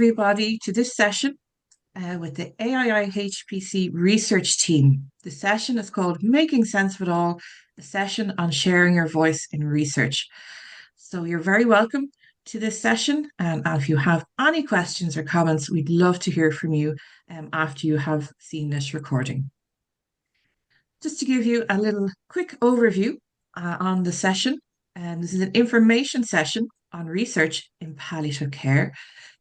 Everybody to this session with the AIIHPC research team. The session is called Making Sense of It All, a session on sharing your voice in research. So you're very welcome to this session. And if you have any questions or comments, we'd love to hear from you after you have seen this recording. Just to give you a little quick overview on the session, this is an information session on research in palliative care.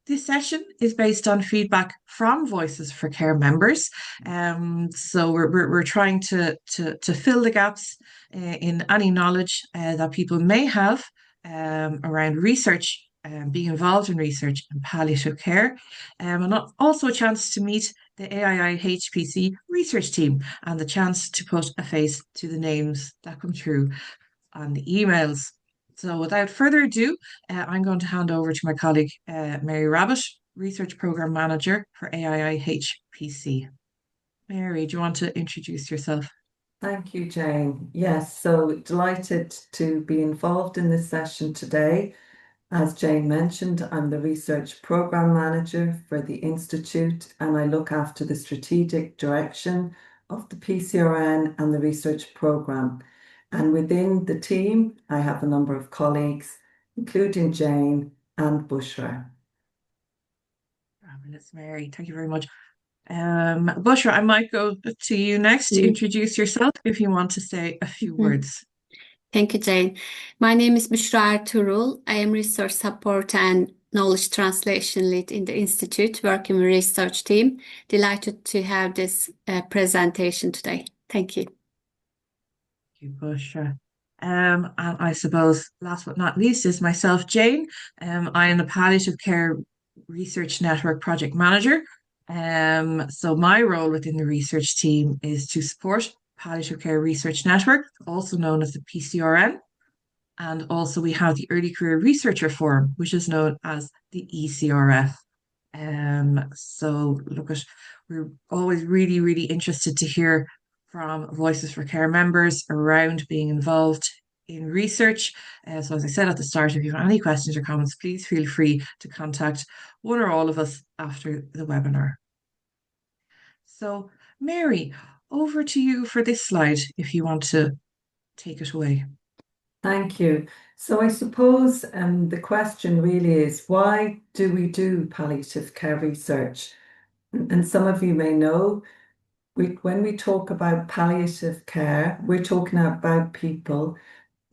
This session is based on feedback from Voices for Care members. So we're trying to fill the gaps in any knowledge that people may have around research, being involved in research in palliative care, and also a chance to meet the AIIHPC research team and the chance to put a face to the names that come through on the emails. So without further ado, I'm going to hand over to my colleague, Mary Rabbit, Research Programme Manager for AIIHPC. Mary, do you want to introduce yourself? Thank you, Jane. Yes, so delighted to be involved in this session today. As Jane mentioned, I'm the Research Programme Manager for the Institute, and I look after the strategic direction of the PCRN and the research programme. And within the team, I have a number of colleagues, including Jane and Bushra. Fabulous, Mary. Thank you very much. Bushra, I might go to you next to introduce yourself if you want to say a few words. Thank you, Jane. My name is Bushra Ertuğrul. I am Research Support and Knowledge Translation Lead in the Institute, working with research team. Delighted to have this presentation today. Thank you. Thank you, Bushra. And I suppose last but not least is myself, Jane. I am the Palliative Care Research Network Project Manager. So my role within the research team is to support Palliative Care Research Network, also known as the PCRN. And also we have the Early Career Researcher Forum, which is known as the ECRF. So look, we're always really, really interested to hear from Voices for Care members around being involved in research. So as I said at the start, if you have any questions or comments, please feel free to contact one or all of us after the webinar. So Mary, over to you for this slide, if you want to take it away. Thank you. So I suppose the question really is, why do we do palliative care research? And some of you may know, when we talk about palliative care, we're talking about people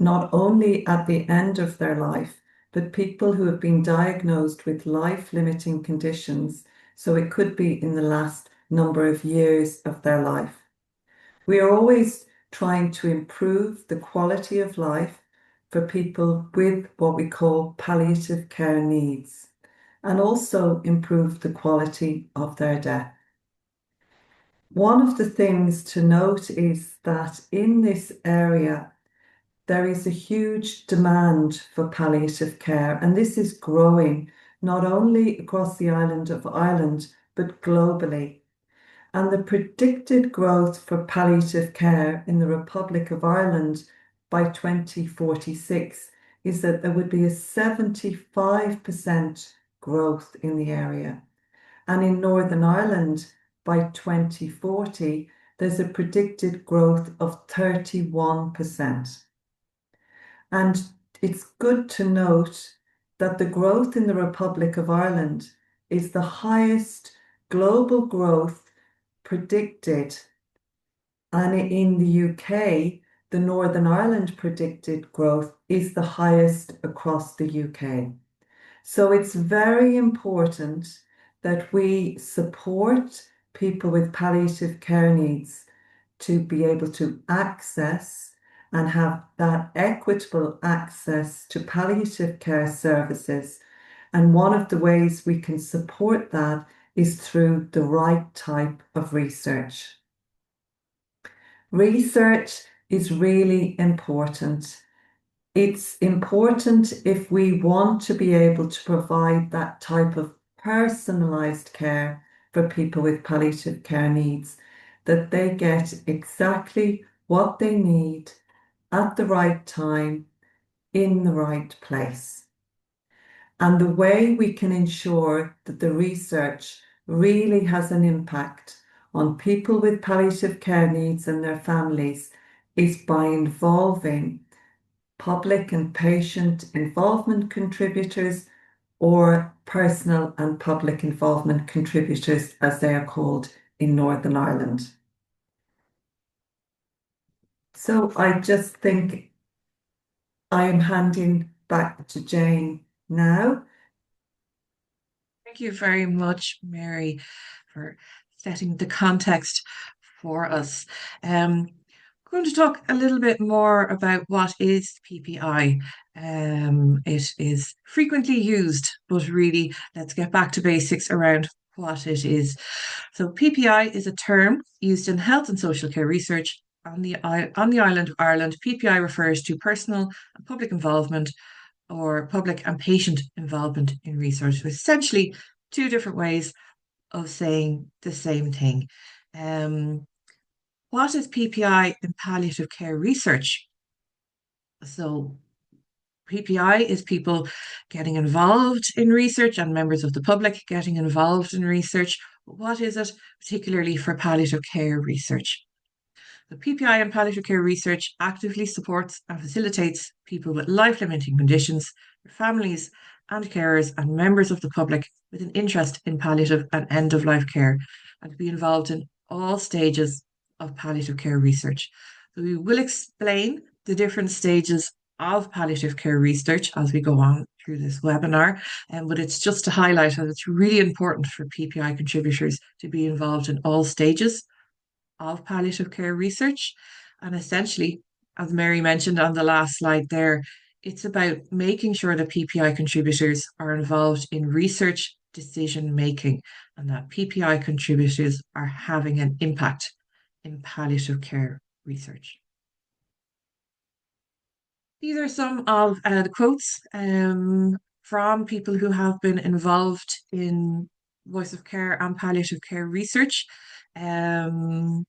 not only at the end of their life, but people who have been diagnosed with life-limiting conditions. So it could be in the last number of years of their life. We are always trying to improve the quality of life for people with what we call palliative care needs, and also improve the quality of their death. One of the things to note is that in this area, there is a huge demand for palliative care, and this is growing not only across the island of Ireland, but globally. And the predicted growth for palliative care in the Republic of Ireland by 2046 is that there would be a 75% growth in the area. And in Northern Ireland by 2040, there's a predicted growth of 31%. And it's good to note that the growth in the Republic of Ireland is the highest global growth predicted. And in the UK, the Northern Ireland predicted growth is the highest across the UK. So it's very important that we support people with palliative care needs to be able to access and have that equitable access to palliative care services. And one of the ways we can support that is through the right type of research. Research is really important. It's important if we want to be able to provide that type of personalised care for people with palliative care needs, that they get exactly what they need at the right time, in the right place. and the way we can ensure that the research really has an impact on people with palliative care needs and their families is by involving public and patient involvement contributors, or personal and public involvement contributors, as they are called in Northern Ireland. So I just think I am handing back to Jane now. Thank you very much, Mary, for setting the context for us. I'm going to talk a little bit more about what is PPI. It is frequently used, but really, let's get back to basics around what it is. So, PPI is a term used in health and social care research on the island of Ireland. PPI refers to personal and public involvement or public and patient involvement in research. So essentially, two different ways of saying the same thing. What is PPI in palliative care research? So PPI is people getting involved in research and members of the public getting involved in research. What is it, particularly for palliative care research? The PPI in palliative care research actively supports and facilitates people with life-limiting conditions, their families and carers, and members of the public with an interest in palliative and end-of-life care, and to be involved in all stages of palliative care research. So we will explain the different stages of palliative care research as we go on through this webinar, but it's just to highlight that it's really important for PPI contributors to be involved in all stages of palliative care research. And essentially, as Mary mentioned on the last slide there, it's about making sure that PPI contributors are involved in research decision making and that PPI contributors are having an impact in palliative care research. These are some of the quotes from people who have been involved in voice of care and palliative care research. Some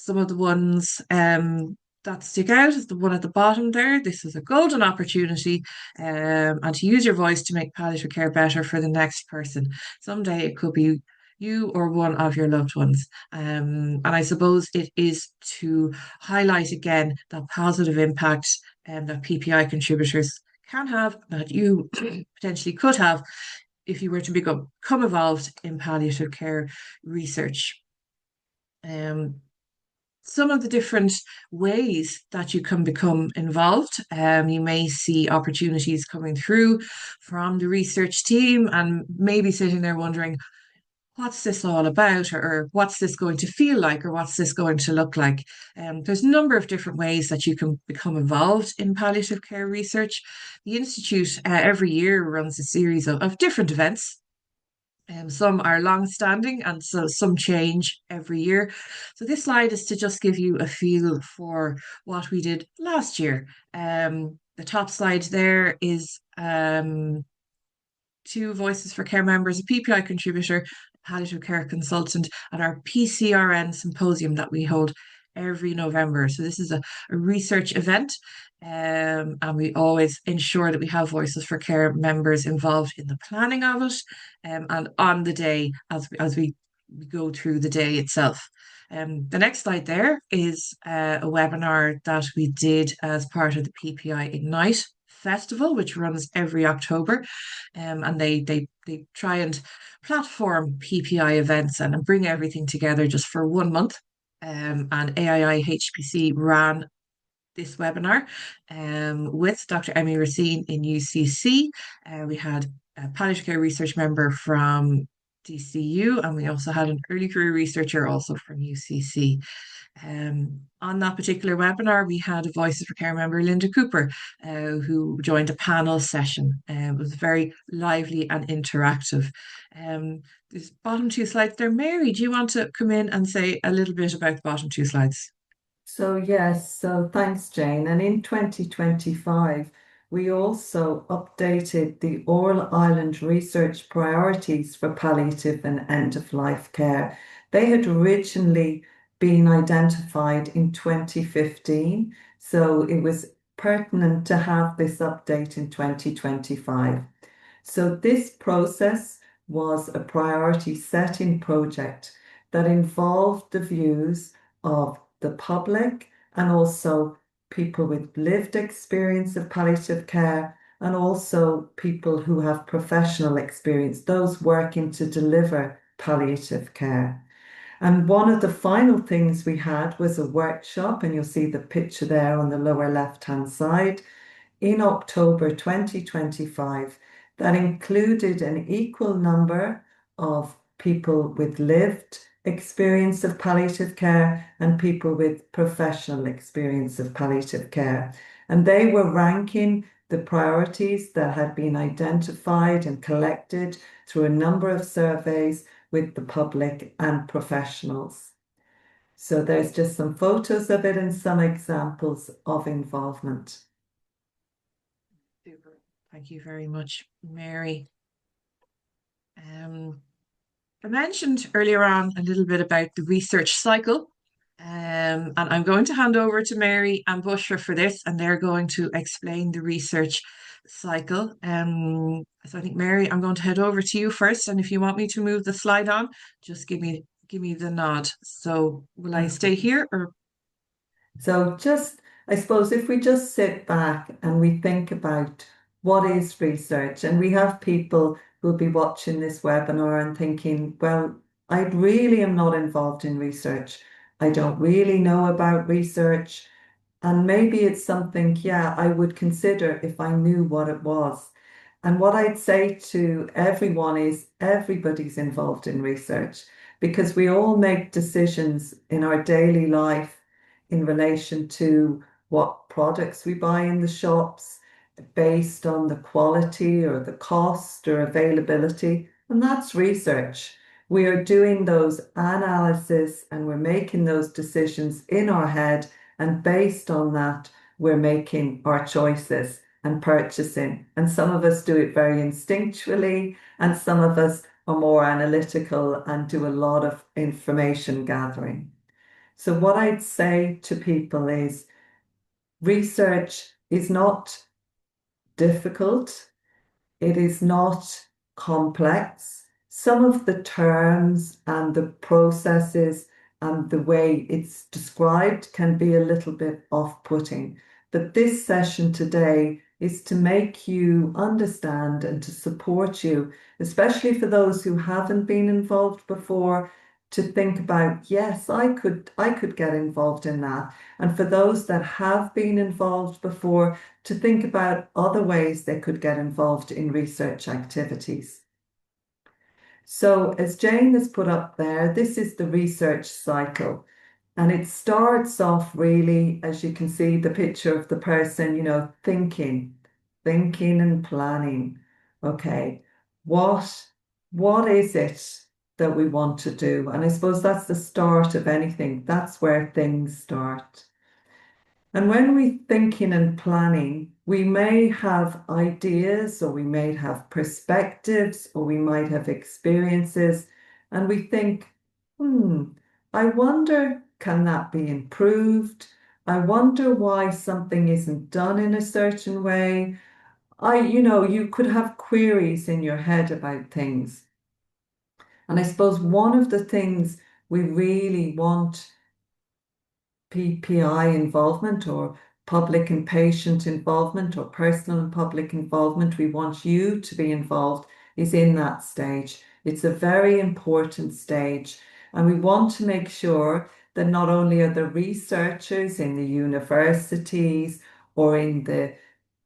of the ones that stick out is the one at the bottom there. This is a golden opportunity and to use your voice to make palliative care better for the next person. Someday it could be you or one of your loved ones. And I suppose it is to highlight again that positive impact that PPI contributors can have, that you potentially could have if you were to become involved in palliative care research. Some of the different ways that you can become involved. You may see opportunities coming through from the research team and maybe sitting there wondering, what's this all about, or what's this going to feel like, or what's this going to look like? There's a number of different ways that you can become involved in palliative care research. The Institute every year runs a series of different events. Some are long-standing and so some change every year. So this slide is to just give you a feel for what we did last year. The top slide there is two Voices for Care members, a PPI contributor, palliative care consultant, at our PCRN symposium that we hold every November. So this is a research event, and we always ensure that we have Voices for Care members involved in the planning of it, and on the day as we go through the day itself. The next slide there is a webinar that we did as part of the PPI Ignite Festival, which runs every October, and they try and platform PPI events and bring everything together just for 1 month. And AIIHPC ran this webinar with Dr. Emmy Racine in UCC. We had a palliative care research member from DCU, and we also had an early career researcher also from UCC. On that particular webinar, we had a Voices for Care member, Linda Cooper, who joined a panel session. It was very lively and interactive. These bottom two slides there. Mary, do you want to come in and say a little bit about the bottom two slides? So yes, so thanks, Jane. And in 2025, we also updated the All Ireland research priorities for palliative and end-of-life care. They had originally been identified in 2015, so it was pertinent to have this update in 2025. So this process was a priority setting project that involved the views of the public and also people with lived experience of palliative care and also people who have professional experience, those working to deliver palliative care. And one of the final things we had was a workshop, and you'll see the picture there on the lower left-hand side, in October 2025 that included an equal number of people with lived experience of palliative care and people with professional experience of palliative care. And they were ranking the priorities that had been identified and collected through a number of surveys with the public and professionals. So there's just some photos of it and some examples of involvement. Super. Thank you very much, Mary. I mentioned earlier on a little bit about the research cycle, and I'm going to hand over to Mary and Bushra for this, and they're going to explain the research cycle. So I think, Mary, I'm going to head over to you first, and if you want me to move the slide on, just give me the nod. So will I stay here or? So I suppose if we just sit back and we think about what is research, and we have people who'll be watching this webinar and thinking, well, I really am not involved in research. I don't really know about research. And maybe it's something, yeah, I would consider if I knew what it was. And what I'd say to everyone is everybody's involved in research because we all make decisions in our daily life in relation to what products we buy in the shops based on the quality or the cost or availability. And that's research. We are doing those analysis and we're making those decisions in our head. And based on that, we're making our choices and purchasing. And some of us do it very instinctually, and some of us are more analytical and do a lot of information gathering. So what I'd say to people is research is not difficult. It is not complex. Some of the terms and the processes and the way it's described can be a little bit off-putting. But this session today is to make you understand and to support you, especially for those who haven't been involved before, to think about, yes, I could get involved in that. And for those that have been involved before, to think about other ways they could get involved in research activities. So as Jane has put up there, this is the research cycle. And it starts off really, as you can see, the picture of the person, thinking and planning. Okay, what is it that we want to do? And I suppose that's the start of anything. That's where things start. And when we're thinking and planning, we may have ideas or we may have perspectives or we might have experiences, and we think, I wonder, can that be improved? I wonder why something isn't done in a certain way. You could have queries in your head about things. And I suppose one of the things we really want PPI involvement or public and patient involvement or personal and public involvement, we want you to be involved, is in that stage. It's a very important stage. And we want to make sure that not only are the researchers in the universities or in the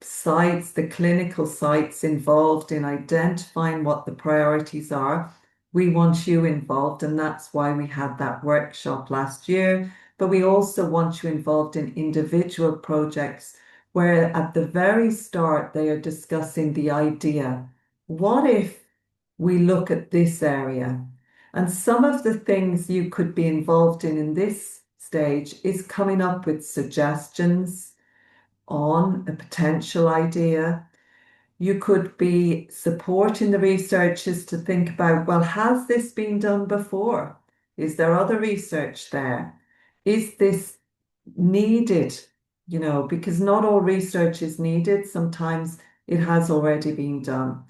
sites, the clinical sites involved in identifying what the priorities are, we want you involved. And that's why we had that workshop last year. But we also want you involved in individual projects where at the very start they are discussing the idea. What if we look at this area? And some of the things you could be involved in this stage is coming up with suggestions on a potential idea. You could be supporting the researchers to think about, well, has this been done before? Is there other research there? Is this needed? Because not all research is needed. Sometimes it has already been done.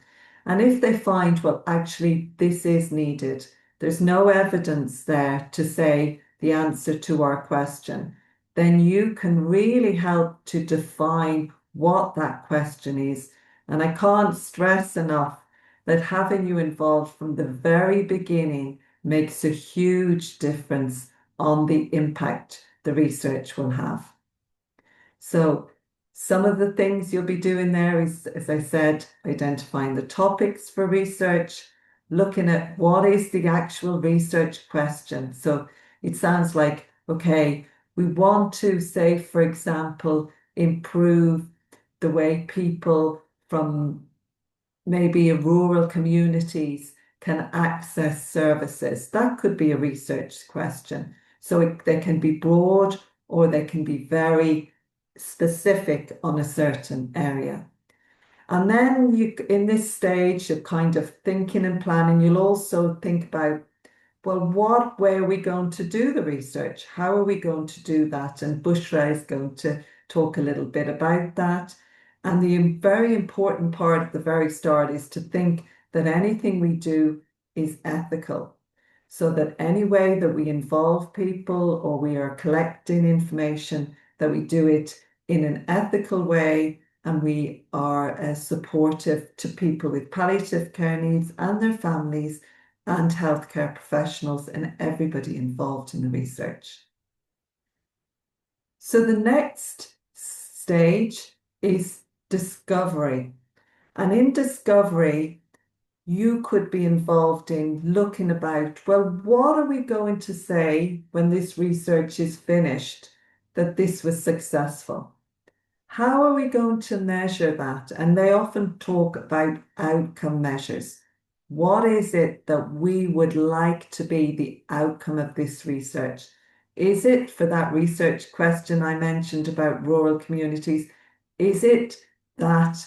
And if they find, well, actually, this is needed, there's no evidence there to say the answer to our question, then you can really help to define what that question is. And I can't stress enough that having you involved from the very beginning makes a huge difference on the impact the research will have. So some of the things you'll be doing there is, as I said, identifying the topics for research, looking at what is the actual research question. So it sounds like, okay, we want to say, for example, improve the way people from maybe rural communities can access services. That could be a research question. So they can be broad or they can be very specific on a certain area. And then you, in this stage of kind of thinking and planning, you'll also think about, well, what way are we going to do the research? How are we going to do that? And Bushra is going to talk a little bit about that. And the very important part at the very start is to think that anything we do is ethical. So that any way that we involve people or we are collecting information, that we do it in an ethical way and we are supportive to people with palliative care needs and their families and healthcare professionals and everybody involved in the research. So the next stage is discovery. And in discovery, you could be involved in looking about, well, what are we going to say when this research is finished that this was successful? How are we going to measure that? And they often talk about outcome measures. What is it that we would like to be the outcome of this research? Is it for that research question I mentioned about rural communities? Is it that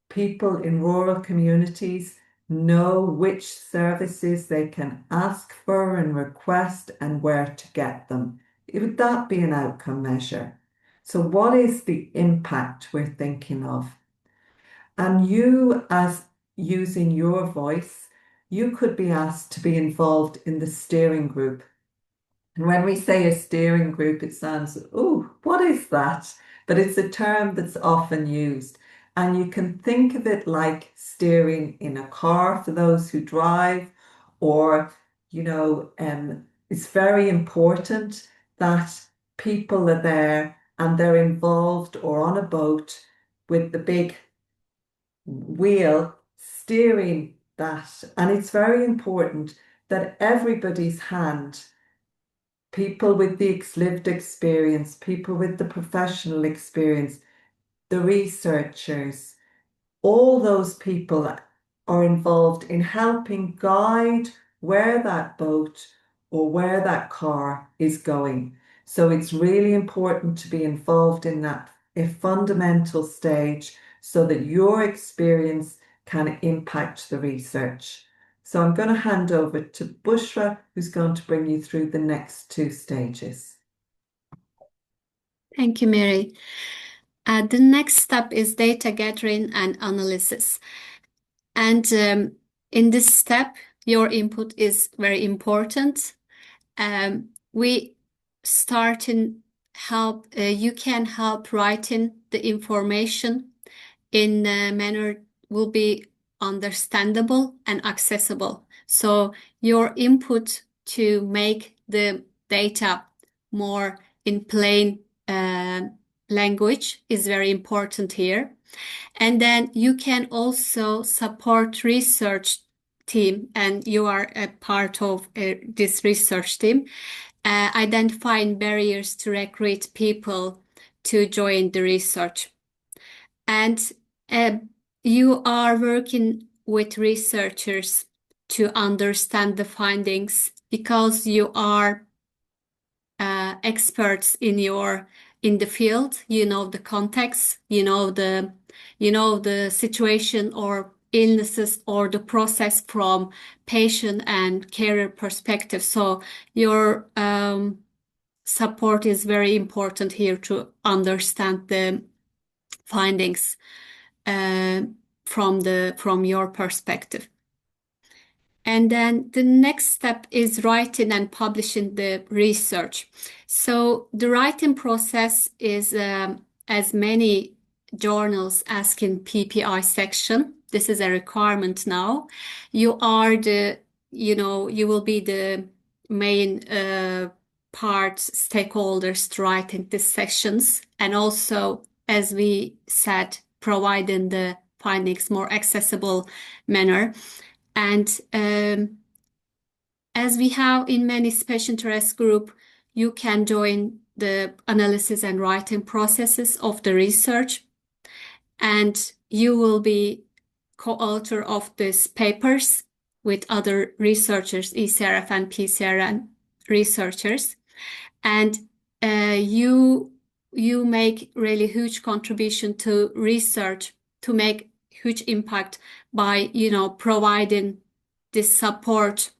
people in rural communities know which services they can ask for and request and where to get them? Would that be an outcome measure? So what is the impact we're thinking of? And you, as using your voice, you could be asked to be involved in the steering group. And when we say a steering group, it sounds, oh, what is that? But it's a term that's often used. And you can think of it like steering in a car for those who drive, or, it's very important that people are there and they're involved or on a boat with the big wheel steering that. And it's very important that everybody's hand, people with the lived experience, people with the professional experience, the researchers, all those people are involved in helping guide where that boat or where that car is going. So it's really important to be involved in that a fundamental stage so that your experience can impact the research. So I'm going to hand over to Bushra, who's going to bring you through the next two stages. Thank you, Mary. The next step is data gathering and analysis. And in this step, your input is very important. We start in help, you can help writing the information in a manner will be understandable and accessible. So your input to make the data more in plain language is very important here. And then you can also support research team, and you are a part of this research team, identifying barriers to recruit people to join the research. And you are working with researchers to understand the findings because you are experts in the field. You know the context, you know the situation or illnesses or the process from patient and carer perspective. So your support is very important here to understand the findings. from your perspective. And then the next step is writing and publishing the research. So the writing process is as many journals ask in PPI section. This is a requirement now. You will be the main part stakeholders writing these sections, and also, as we said, providing the findings more accessible manner. And as we have in many special interest group, you can join the analysis and writing processes of the research, and you will be co-author of these papers with other researchers, ECRF and PCRN researchers, and you make really huge contribution to research to make huge impact by providing this support,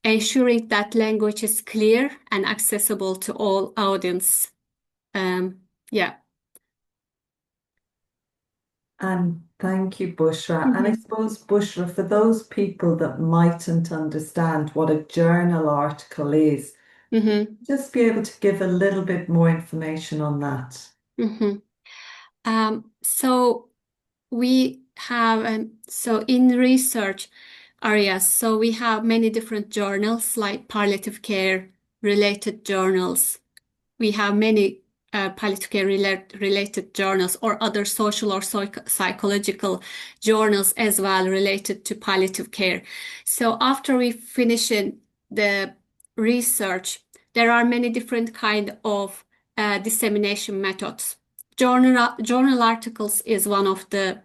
ensuring that language is clear and accessible to all audience. Yeah. And thank you, Bushra. And I suppose, Bushra, for those people that mightn't understand what a journal article is, just be able to give a little bit more information on that. So we have, so in research areas, so we have many different journals like palliative care related journals. We have many palliative care related journals or other social or psychological journals as well related to palliative care. So after we finish the research, there are many different kind of dissemination methods. Journal articles is one of the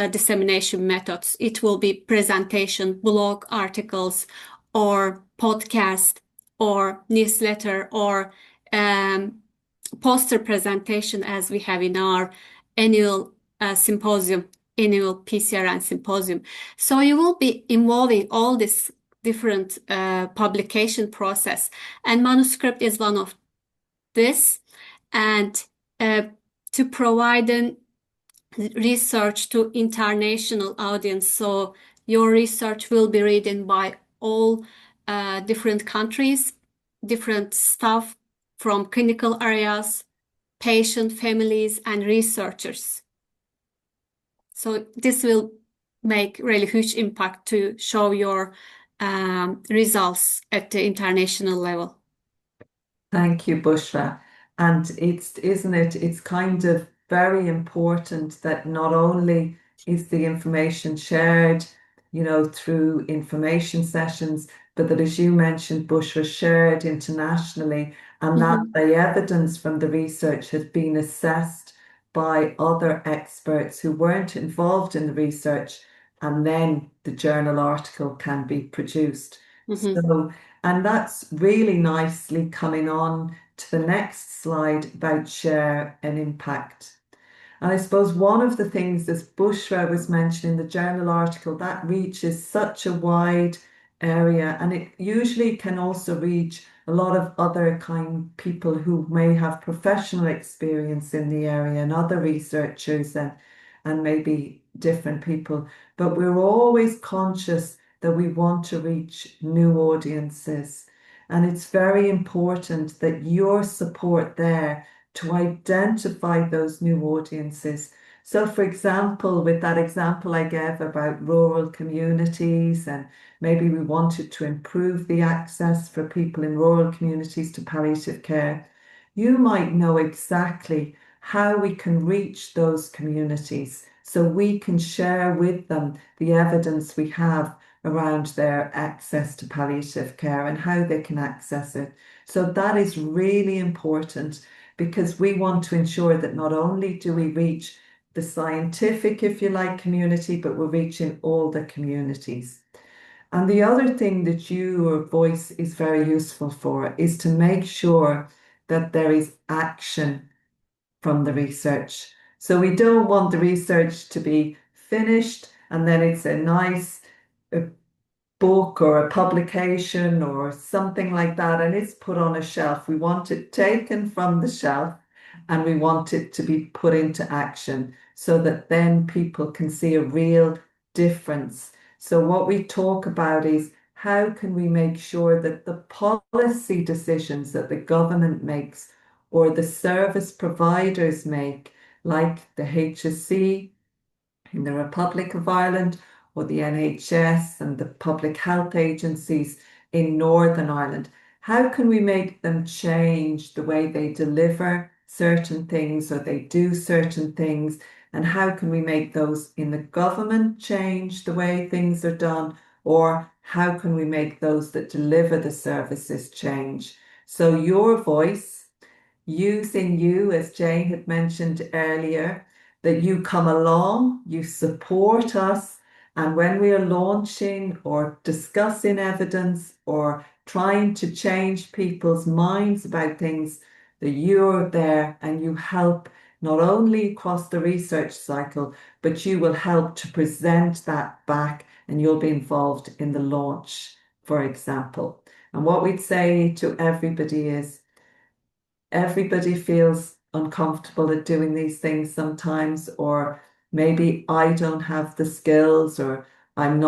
dissemination methods. It will be presentation, blog articles, or podcast, or newsletter, or poster presentation, as we have in our annual symposium, annual PCRN symposium. So you will be involving all this different publication process, and manuscript is one of this, and to provide research to international audience. So your research will be read by all different countries, different staff from clinical areas, patient families, and researchers. So this will make really huge impact to show your results at the international level. Thank you, Bushra. And it's kind of very important that not only is the information shared, through information sessions, but that, as you mentioned, Bushra, shared internationally, and that the evidence from the research has been assessed by other experts who weren't involved in the research, and then the journal article can be produced. So, and that's really nicely coming on to the next slide about share and impact. And I suppose one of the things, as Bushra was mentioning, the journal article, that reaches such a wide area, and it usually can also reach a lot of other people who may have professional experience in the area, and other researchers and maybe different people. But we're always conscious that we want to reach new audiences. And it's very important that your support there to identify those new audiences. So, for example, with that example I gave about rural communities, and maybe we wanted to improve the access for people in rural communities to palliative care, you might know exactly how we can reach those communities so we can share with them the evidence we have around their access to palliative care and how they can access it. So that is really important, because we want to ensure that not only do we reach the scientific, if you like, community, but we're reaching all the communities. And the other thing that your voice is very useful for is to make sure that there is action from the research. So we don't want the research to be finished and then it's a nice book or a publication or something like that, and it's put on a shelf. We want it taken from the shelf and we want it to be put into action. so that then people can see a real difference. So what we talk about is how can we make sure that the policy decisions that the government makes or the service providers make, like the HSC in the Republic of Ireland or the NHS and the public health agencies in Northern Ireland, how can we make them change the way they deliver certain things or they do certain things? And how can we make those in the government change the way things are done? Or how can we make those that deliver the services change? So your voice, using you, as Jane had mentioned earlier, that you come along, you support us, and when we are launching or discussing evidence or trying to change people's minds about things, that you're there and you help not only across the research cycle, but you will help to present that back and you'll be involved in the launch, for example. And what we'd say to everybody is, everybody feels uncomfortable at doing these things sometimes, or maybe I don't have the skills, or I'm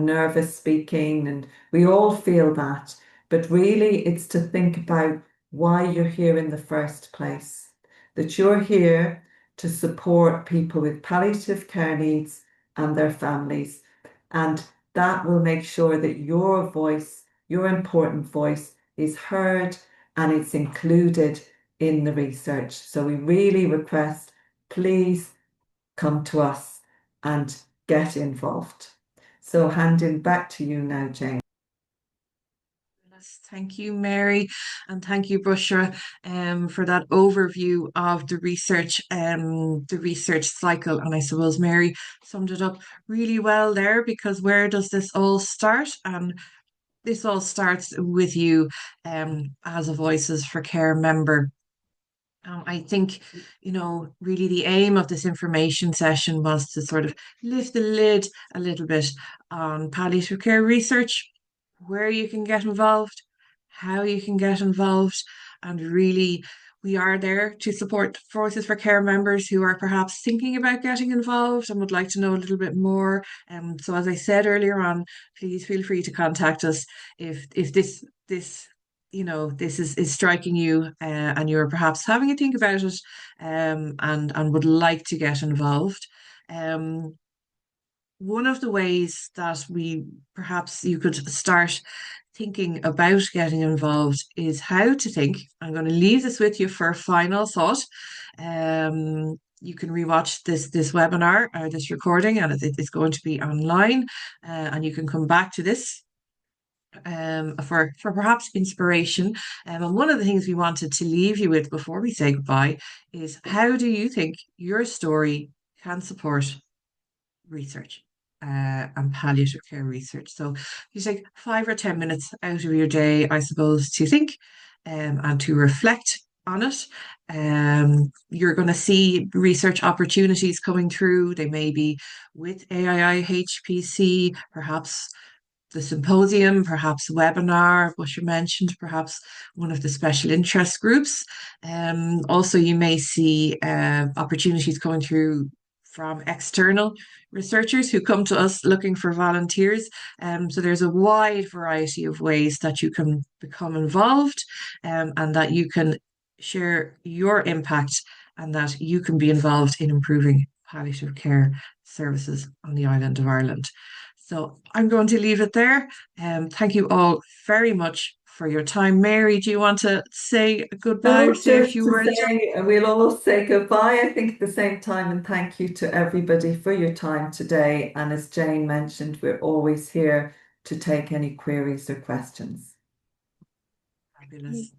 nervous speaking, and we all feel that. But really, it's to think about why you're here in the first place, that you're here to support people with palliative care needs and their families. And that will make sure that your voice, your important voice, is heard and it's included in the research. So we really request, please come to us and get involved. So handing back to you now, Jane. Thank you, Mary, and thank you, Bushra, for that overview of the research cycle. And I suppose Mary summed it up really well there, because where does this all start? And this all starts with you as a Voices for Care member. I think, really the aim of this information session was to sort of lift the lid a little bit on palliative care research, where you can get involved, how you can get involved, and really we are there to support Voices for Care members who are perhaps thinking about getting involved and would like to know a little bit more. So as I said earlier on, please feel free to contact us if this this is striking you, and you're perhaps having a think about it, and would like to get involved. One of the ways that perhaps you could start thinking about getting involved is how to think. I'm going to leave this with you for a final thought. You can rewatch this webinar or this recording, and it's going to be online, and you can come back to this for perhaps inspiration. And one of the things we wanted to leave you with before we say goodbye is, how do you think your story can support research and palliative care research? So you take 5 or 10 minutes out of your day, I suppose, to think and to reflect on it. You're going to see research opportunities coming through. They may be with AIIHPC, perhaps the symposium, perhaps webinar, what you mentioned, perhaps one of the special interest groups. Also, you may see opportunities coming through from external researchers who come to us looking for volunteers. So there's a wide variety of ways that you can become involved, and that you can share your impact, and that you can be involved in improving palliative care services on the island of Ireland. So I'm going to leave it there. Thank you all very much for your time. Mary, do you want to say goodbye or say a Just few to words? say, we'll all say goodbye, I think, at the same time, and thank you to everybody for your time today. And as Jane mentioned, we're always here to take any queries or questions. Fabulous.